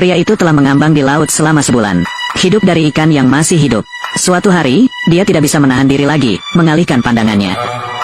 Pria itu telah mengambang di laut selama sebulan. Hidup dari ikan yang masih hidup. Suatu hari, dia tidak bisa menahan diri lagi, mengalihkan pandangannya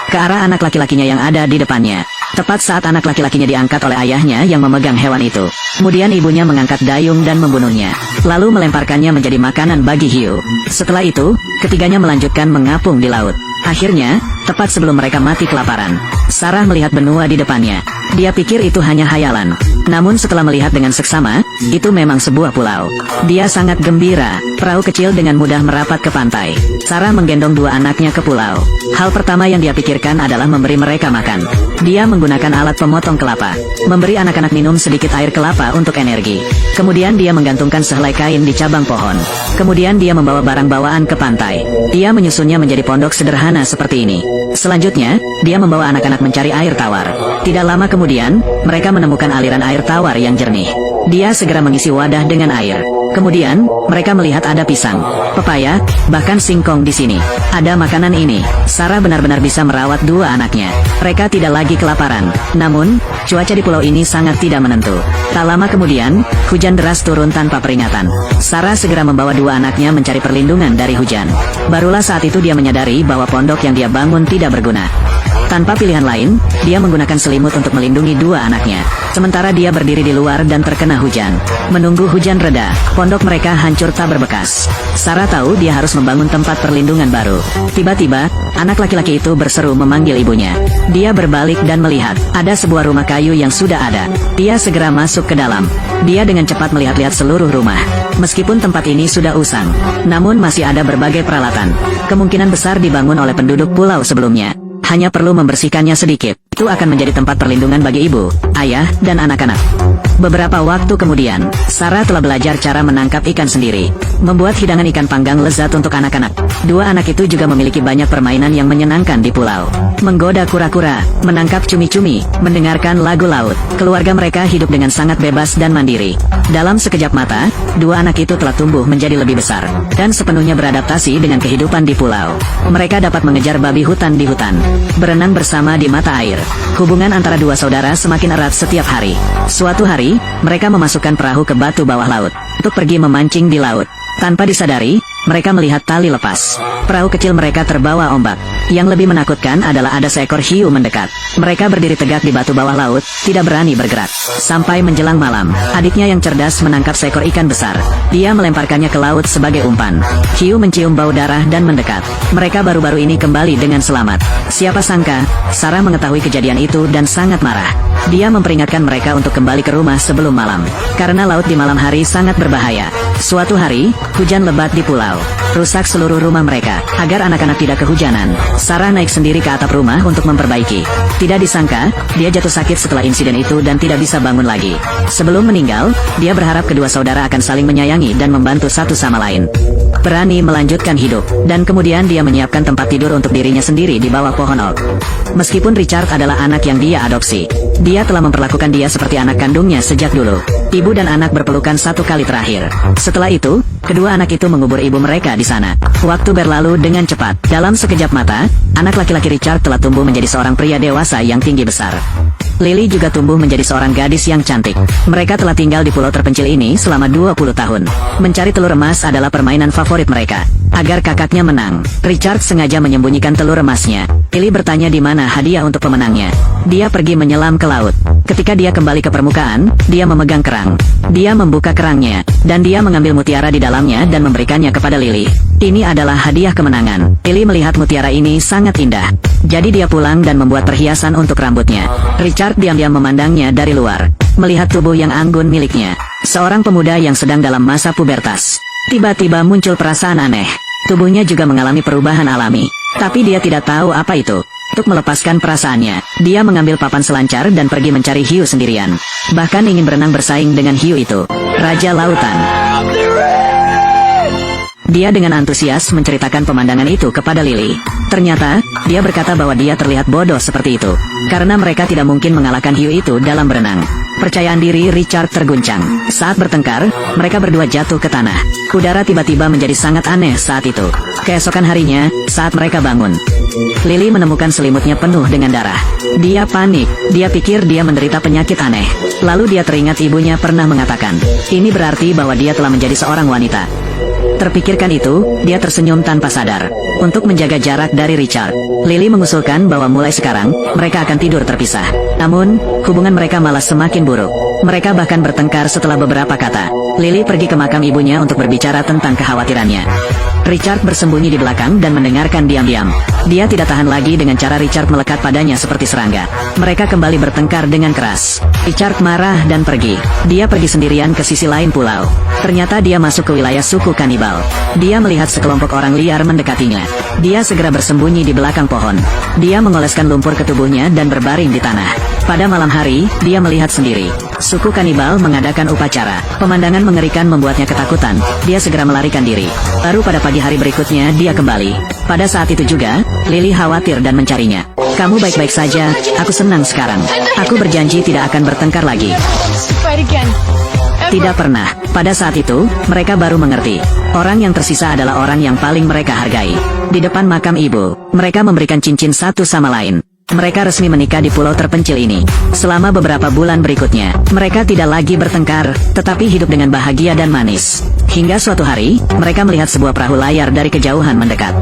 ke arah anak laki-lakinya yang ada di depannya. Tepat saat anak laki-lakinya diangkat oleh ayahnya yang memegang hewan itu. Kemudian ibunya mengangkat dayung dan membunuhnya. Lalu melemparkannya menjadi makanan bagi hiu. Setelah itu, ketiganya melanjutkan mengapung di laut. Akhirnya, tepat sebelum mereka mati kelaparan, Sarah melihat benua di depannya. Dia pikir itu hanya hayalan. Namun setelah melihat dengan seksama, itu memang sebuah pulau. Dia sangat gembira. Perahu kecil dengan mudah merapat ke pantai. Sarah menggendong dua anaknya ke pulau. Hal pertama yang dia pikirkan adalah memberi mereka makan. Dia menggunakan alat pemotong kelapa, memberi anak-anak minum sedikit air kelapa untuk energi. Kemudian dia menggantungkan sehelai kain di cabang pohon. Kemudian dia membawa barang bawaan ke pantai. Dia menyusunnya menjadi pondok sederhana seperti ini. Selanjutnya, dia membawa anak-anak mencari air tawar. Tidak lama kemudian, mereka menemukan aliran air tawar yang jernih. Dia segera mengisi wadah dengan air. Kemudian, mereka melihat ada pisang, pepaya, bahkan singkong di sini. Ada makanan ini. Sarah benar-benar bisa merawat dua anaknya. Mereka tidak lagi kelaparan. Namun, cuaca di pulau ini sangat tidak menentu. Tak lama kemudian, hujan deras turun tanpa peringatan. Sarah segera membawa dua anaknya mencari perlindungan dari hujan. Barulah saat itu dia menyadari bahwa pondok yang dia bangun tidak berguna. Tanpa pilihan lain, dia menggunakan selimut untuk melindungi dua anaknya. Sementara dia berdiri di luar dan terkena hujan. Menunggu hujan reda, pondok mereka hancur tak berbekas. Sarah tahu dia harus membangun tempat perlindungan baru. Tiba-tiba, anak laki-laki itu berseru memanggil ibunya. Dia berbalik dan melihat, ada sebuah rumah kayu yang sudah ada. Dia segera masuk ke dalam. Dia dengan cepat melihat-lihat seluruh rumah. Meskipun tempat ini sudah usang, namun masih ada berbagai peralatan. Kemungkinan besar dibangun oleh penduduk pulau sebelumnya. Hanya perlu membersihkannya sedikit. Itu akan menjadi tempat perlindungan bagi ibu, ayah, dan anak-anak. Beberapa waktu kemudian, Sarah telah belajar cara menangkap ikan sendiri. Membuat hidangan ikan panggang lezat untuk anak-anak. Dua anak itu juga memiliki banyak permainan yang menyenangkan di pulau. Menggoda kura-kura, menangkap cumi-cumi, mendengarkan lagu laut. Keluarga mereka hidup dengan sangat bebas dan mandiri. Dalam sekejap mata, dua anak itu telah tumbuh menjadi lebih besar, dan sepenuhnya beradaptasi dengan kehidupan di pulau. Mereka dapat mengejar babi hutan di hutan, berenang bersama di mata air. Hubungan antara dua saudara semakin erat setiap hari. Suatu hari, mereka memasukkan perahu ke batu bawah laut, untuk pergi memancing di laut. Tanpa disadari, mereka melihat tali lepas. Perahu kecil mereka terbawa ombak. Yang lebih menakutkan adalah ada seekor hiu mendekat. Mereka berdiri tegak di batu bawah laut, tidak berani bergerak. Sampai menjelang malam, adiknya yang cerdas menangkap seekor ikan besar. Dia melemparkannya ke laut sebagai umpan. Hiu mencium bau darah dan mendekat. Mereka baru-baru ini kembali dengan selamat. Siapa sangka, Sarah mengetahui kejadian itu dan sangat marah. Dia memperingatkan mereka untuk kembali ke rumah sebelum malam. Karena laut di malam hari sangat berbahaya. Suatu hari, hujan lebat di pulau, rusak seluruh rumah mereka. Agar anak-anak tidak kehujanan, Sarah naik sendiri ke atap rumah untuk memperbaiki. Tidak disangka, dia jatuh sakit setelah insiden itu dan tidak bisa bangun lagi. Sebelum meninggal, dia berharap kedua saudara akan saling menyayangi dan membantu satu sama lain. Berani melanjutkan hidup, dan kemudian dia menyiapkan tempat tidur untuk dirinya sendiri di bawah pohon oak. Meskipun Richard adalah anak yang dia adopsi, dia telah memperlakukan dia seperti anak kandungnya sejak dulu. Ibu dan anak berpelukan satu kali terakhir. Setelah itu, kedua anak itu mengubur ibu mereka di sana. Waktu berlalu dengan cepat. Dalam sekejap mata, anak laki-laki Richard telah tumbuh menjadi seorang pria dewasa yang tinggi besar. Lily juga tumbuh menjadi seorang gadis yang cantik. Mereka telah tinggal di pulau terpencil ini selama 20 tahun. Mencari telur emas adalah permainan favorit mereka. Agar kakaknya menang, Richard sengaja menyembunyikan telur emasnya. Lily bertanya di mana hadiah untuk pemenangnya. Dia pergi menyelam ke laut. Ketika dia kembali ke permukaan, dia memegang kerang. Dia membuka kerangnya, dan dia mengambil mutiara di dalamnya dan memberikannya kepada Lily. Ini adalah hadiah kemenangan. Lily melihat mutiara ini sangat indah. Jadi dia pulang dan membuat perhiasan untuk rambutnya. Richard diam-diam memandangnya dari luar, melihat tubuh yang anggun miliknya. Seorang pemuda yang sedang dalam masa pubertas. Tiba-tiba muncul perasaan aneh. Tubuhnya juga mengalami perubahan alami. Tapi dia tidak tahu apa itu. Untuk melepaskan perasaannya, dia mengambil papan selancar dan pergi mencari hiu sendirian. Bahkan ingin berenang bersaing dengan hiu itu, Raja Lautan. Dia dengan antusias menceritakan pemandangan itu kepada Lily. Ternyata, dia berkata bahwa dia terlihat bodoh seperti itu, karena mereka tidak mungkin mengalahkan hiu itu dalam berenang. Percayaan diri Richard terguncang. Saat bertengkar, mereka berdua jatuh ke tanah. Udara tiba-tiba menjadi sangat aneh saat itu. Keesokan harinya, saat mereka bangun, Lily menemukan selimutnya penuh dengan darah. Dia panik, dia pikir dia menderita penyakit aneh. Lalu dia teringat ibunya pernah mengatakan, ini berarti bahwa dia telah menjadi seorang wanita. Terpikirkan itu, dia tersenyum tanpa sadar. Untuk menjaga jarak dari Richard, Lily mengusulkan bahwa mulai sekarang, mereka akan tidur terpisah. Namun, hubungan mereka malah semakin buruk. Mereka bahkan bertengkar setelah beberapa kata. Lily pergi ke makam ibunya untuk berbicara tentang kekhawatirannya. Richard bersembunyi di belakang dan mendengarkan diam-diam. Dia tidak tahan lagi dengan cara Richard melekat padanya seperti serangga. Mereka kembali bertengkar dengan keras. Richard marah dan pergi. Dia pergi sendirian ke sisi lain pulau. Ternyata dia masuk ke wilayah suku kanibal. Dia melihat sekelompok orang liar mendekatinya. Dia segera bersembunyi di belakang pohon. Dia mengoleskan lumpur ke tubuhnya dan berbaring di tanah. Pada malam hari, dia melihat sendiri. Suku kanibal mengadakan upacara. Pemandangan mengerikan membuatnya ketakutan. Dia segera melarikan diri. Baru pada pagi hari berikutnya, dia kembali. Pada saat itu juga, Lily khawatir dan mencarinya. Kamu baik-baik saja, aku senang sekarang. Aku berjanji tidak akan bertengkar lagi. Tidak pernah. Pada saat itu, mereka baru mengerti. Orang yang tersisa adalah orang yang paling mereka hargai. Di depan makam ibu, mereka memberikan cincin satu sama lain. Mereka resmi menikah di pulau terpencil ini. Selama beberapa bulan berikutnya, mereka tidak lagi bertengkar, tetapi hidup dengan bahagia dan manis. Hingga suatu hari, mereka melihat sebuah perahu layar dari kejauhan mendekat.